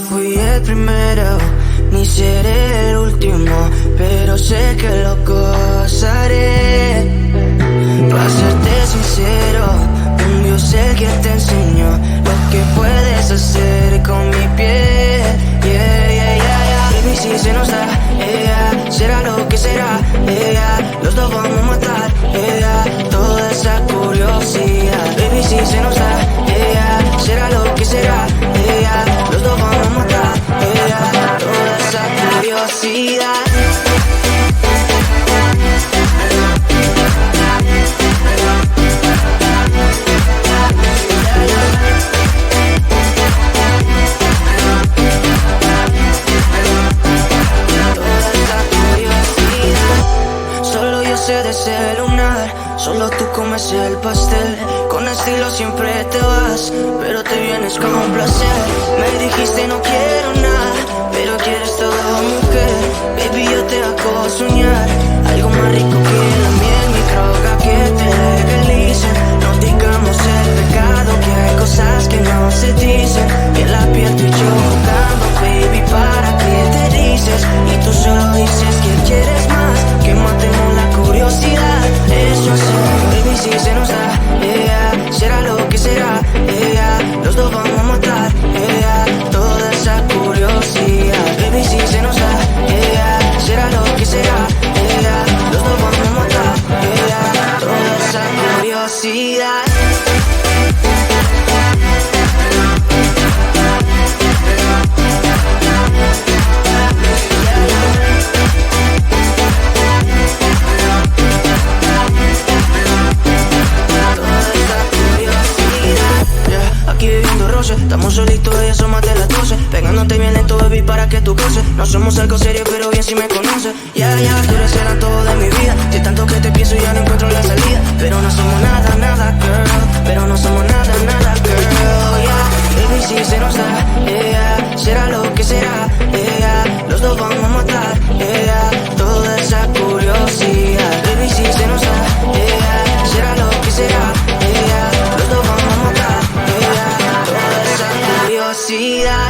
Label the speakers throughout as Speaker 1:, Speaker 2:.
Speaker 1: fui el primero, ni seré el último, pero sé que lo gozaré. Para serte sincero, un Dios el que te enseñó lo que puedes hacer con mi piel. Baby, si se nos da, será lo que será, los dos vamos a matar, toda esa curiosidad. Baby, si se nos da, será lo que será, los dos vamos a matar, toda esa curiosidad. De celular, solo tú comes el pastel. Con estilo siempre te vas, pero te vienes con un placer. Me dijiste no quiero nada, pero quieres todo, mujer. Baby, yo te hago soñar algo más rico que la miel, mi droga que te legalice. No digamos el pecado, que hay cosas que no se dicen. Y en la piel tú y yo jugando, baby, ¿para qué te dices? Y tú solo dices que quieres más, que matemos la curiosidad. Eso sí, baby, si se nos da, será lo que será, los dos vamos a matar, toda esa curiosidad. Baby, si se nos da, será lo que será, los dos vamos a matar, toda esa curiosidad. Estamos solitos y eso más de las 12. Pegándote bien lento, baby, para que tú goces. No somos algo serio, pero bien si me conoces. Ya, tú eres el antojo de mi vida. Si tanto que te pienso ya no encuentro la salida. Pero no somos nada, nada, girl. Pero no somos nada, nada, girl. Baby, si se nos da, será lo que será, los dos vamos a matar, toda esa curiosidad. Baby, si se nos da, será lo que será, los dos vamos a matar, toda esa curiosidad.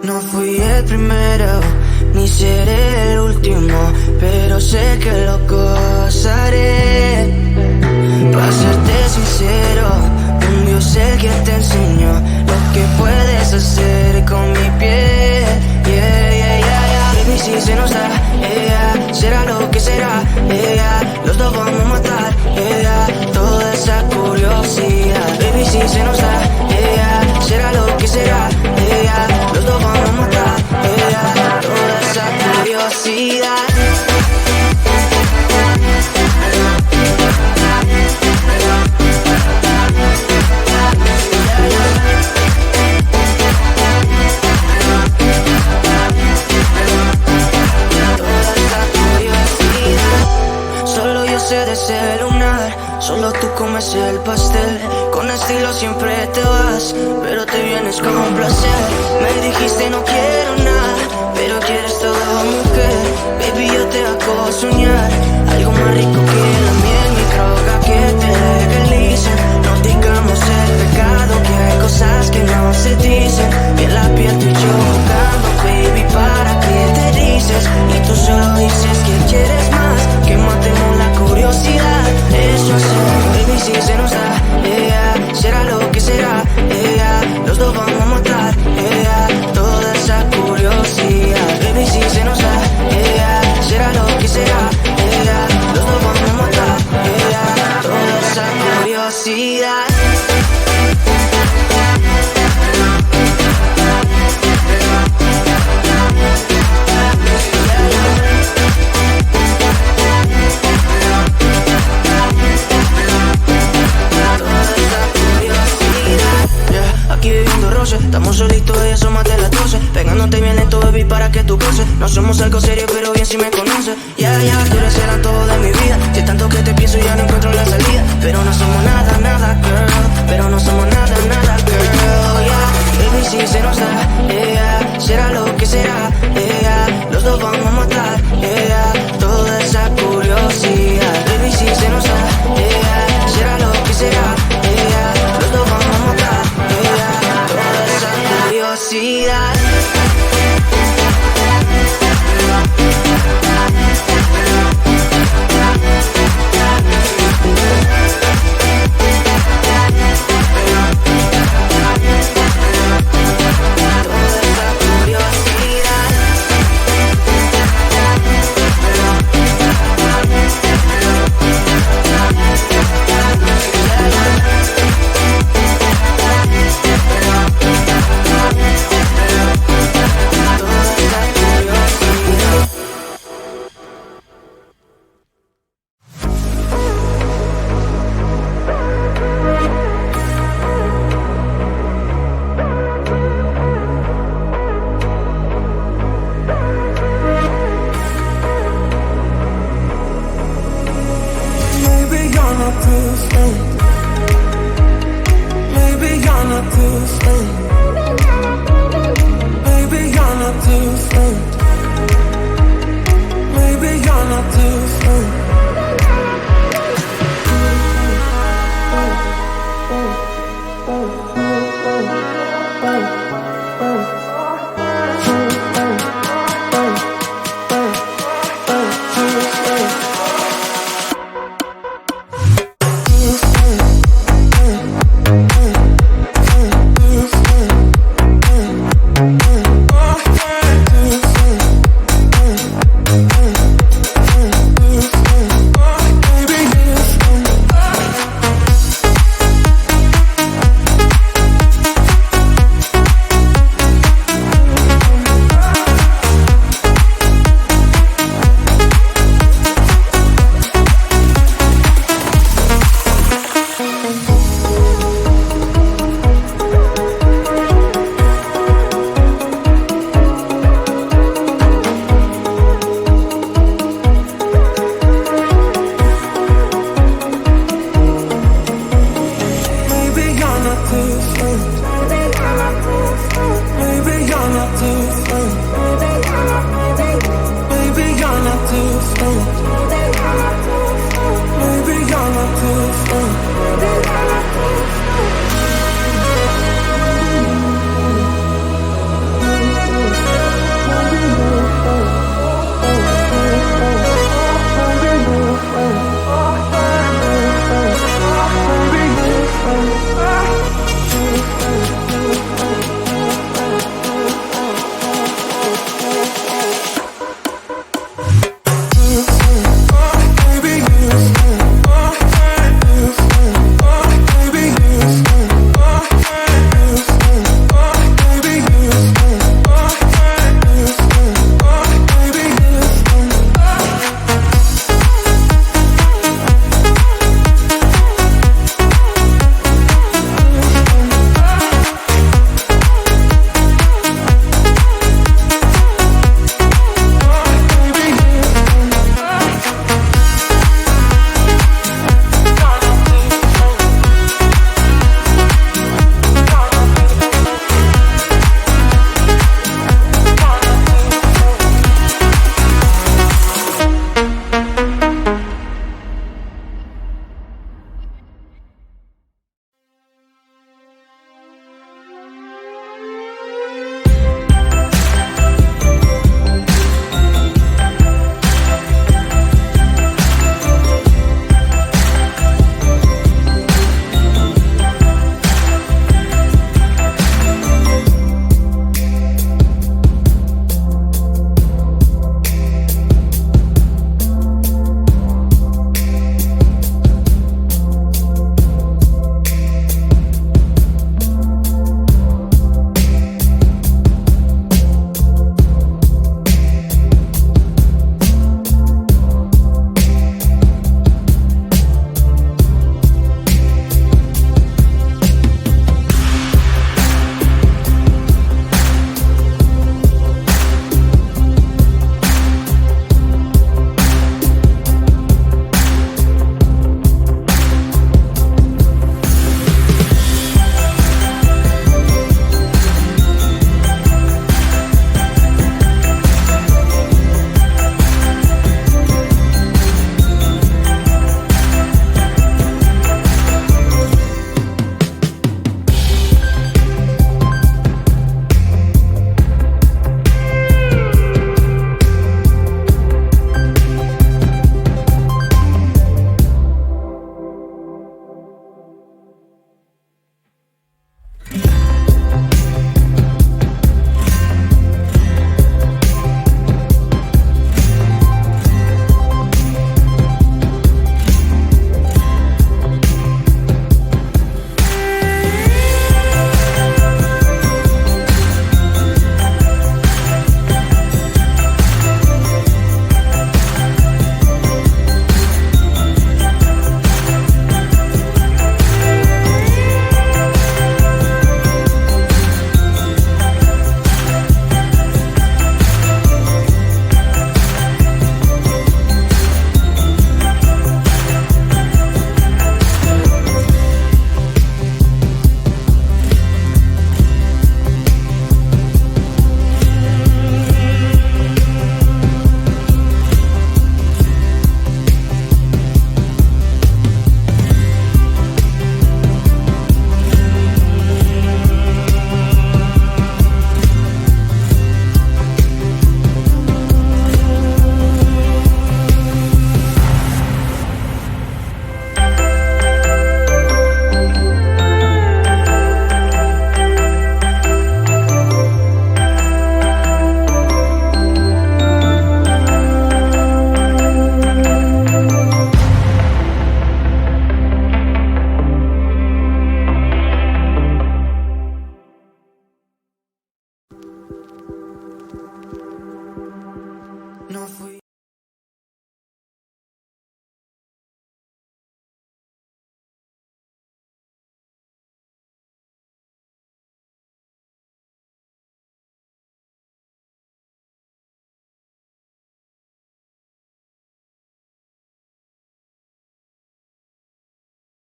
Speaker 1: No fui el primero, ni seré el último, pero sé que lo gozaré. Para serte sincero, un Dios el que te enseñó lo que puedes hacer con mi piel. Baby, si se nos da, será lo que será, los dos vamos a matar, toda esa curiosidad. Baby, si se nos da, será lo que será, los dos vamos a matar, toda esa curiosidad. De ese lunar, solo tú comes el pastel. Con estilo siempre te vas, pero te vienes con un placer. Me dijiste no quiero nada, pero quieres todo, mujer. Baby, yo te hago soñar algo más rico que la miel, mi droga que te legalicen. No digamos el pecado, que hay cosas que no se dicen. Y en la piel tú y yo jugando, baby, para que te dices. Y tú solo dices que quieres más, que matemos la curiosidad. Eso es, baby, si se nos da, será lo que será, los dos vamos a matar, toda esa curiosidad. Baby, si se nos da, será lo que será, los dos vamos a matar, toda esa curiosidad. Aquí viviendo roce, estamos solitos, ella son más de las 12. Pegándote bien lento, baby, para que tú goces. No somos algo serio, pero bien si me conoces. Tú eres el todo de mi vida. Si es tanto que te pienso ya no encuentro la salida. Pero no somos nada, nada, girl. Pero no somos nada, nada, girl, Baby, si se nos da, será lo que será, los dos vamos a matar, toda esa curiosidad. Baby, si se nos da, será lo que será, los dos vamos a matar, toda esa curiosidad.